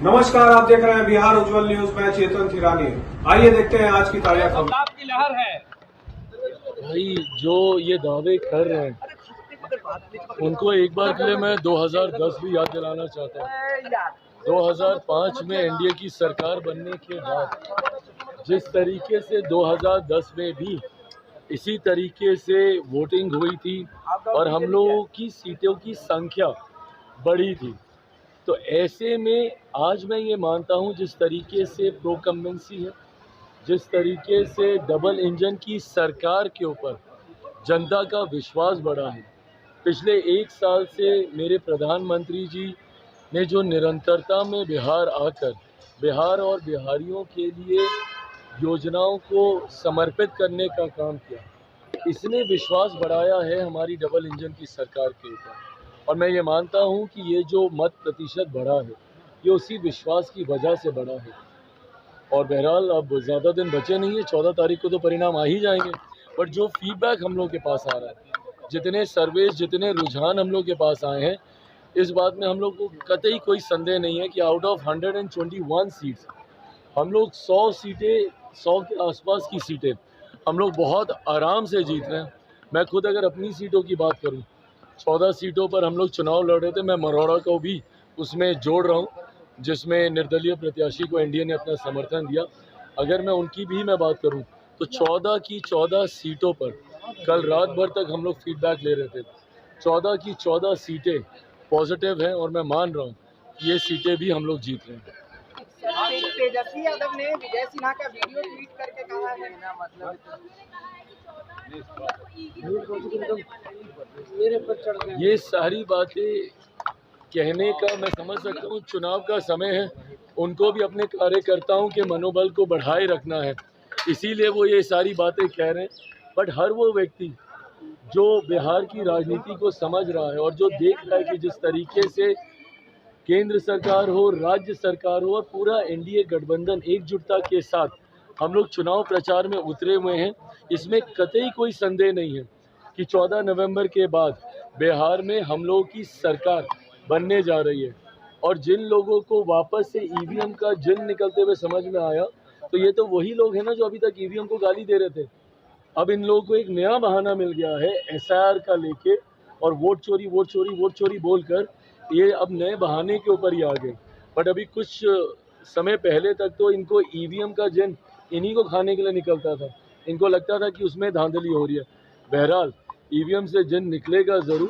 नमस्कार, आप देख रहे हैं बिहार उज्जवल न्यूज। मैं चेतन थिरानी। आइए देखते हैं आज की ताजा खबर। की लहर है भाई, जो ये दावे कर रहे हैं उनको एक बार के लिए मैं 2010 भी याद दिलाना चाहता हूँ। 2005 में एनडीए की सरकार बनने के बाद जिस तरीके से 2010 में भी इसी तरीके से वोटिंग हुई थी और हम लोगों की सीटों की संख्या बढ़ी थी, तो ऐसे में आज मैं ये मानता हूँ जिस तरीके से प्रोकम्बेंसी है, जिस तरीके से डबल इंजन की सरकार के ऊपर जनता का विश्वास बढ़ा है। पिछले एक साल से मेरे प्रधानमंत्री जी ने जो निरंतरता में बिहार आकर बिहार और बिहारियों के लिए योजनाओं को समर्पित करने का काम किया, इसने विश्वास बढ़ाया है हमारी डबल इंजन की सरकार के ऊपर। और मैं ये मानता हूँ कि ये जो मत प्रतिशत बढ़ा है ये उसी विश्वास की वजह से बढ़ा है। और बहरहाल अब ज़्यादा दिन बचे नहीं है, 14 तारीख को तो परिणाम आ ही जाएंगे। बट जो फीडबैक हम लोग के पास आ रहा है, जितने सर्वेस, जितने रुझान हम लोग के पास आए हैं, इस बात में हम लोग को कतई कोई संदेह नहीं है कि आउट ऑफ 121 सीट्स हम लोग 100 सीटें, 100 के आसपास की सीटें हम लोग बहुत आराम से जीत रहे हैं। मैं खुद अगर अपनी सीटों की बात करूं, 14 सीटों पर हम लोग चुनाव लड़ रहे थे। मैं मरोड़ा को भी उसमें जोड़ रहा हूं, जिसमें निर्दलीय प्रत्याशी को एनडीए ने अपना समर्थन दिया। अगर मैं उनकी भी मैं बात करूं तो 14 की 14 सीटों पर कल रात भर तक हम लोग फीडबैक ले रहे थे। 14 की 14 सीटें पॉजिटिव हैं और मैं मान रहा हूं कि ये सीटें भी हम लोग जीत रहे हैं। तेजस्वी यादव ने विजय सिन्हा का वीडियो ट्वीट करके कहा है ना, मतलब ये सारी बातें कहने का मैं समझ सकता हूँ, चुनाव का समय है, उनको भी अपने कार्यकर्ताओं के मनोबल को बढ़ाए रखना है, इसीलिए वो ये सारी बातें कह रहे हैं। बट हर वो व्यक्ति जो बिहार की राजनीति को समझ रहा है और जो देख रहा है कि जिस तरीके से केंद्र सरकार हो, राज्य सरकार हो और पूरा एनडीए गठबंधन एकजुटता के साथ हम लोग चुनाव प्रचार में उतरे हुए हैं, इसमें कतई कोई संदेह नहीं है कि 14 नवंबर के बाद बिहार में हम लोगों की सरकार बनने जा रही है। और जिन लोगों को वापस से ईवीएम का जिन निकलते हुए समझ में आया, तो ये तो वही लोग हैं ना जो अभी तक ईवीएम को गाली दे रहे थे। अब इन लोगों को एक नया बहाना मिल गया है एसआईआर का लेके, और वोट चोरी वोट चोरी वोट चोरी बोलकर ये अब नए बहाने के ऊपर ही आ गए। बट अभी कुछ समय पहले तक तो इनको ईवीएम का जिन इन्हीं को खाने के लिए निकलता था, इनको लगता था कि उसमें धांधली हो रही है। बहरहाल ईवीएम से जिन निकलेगा ज़रूर,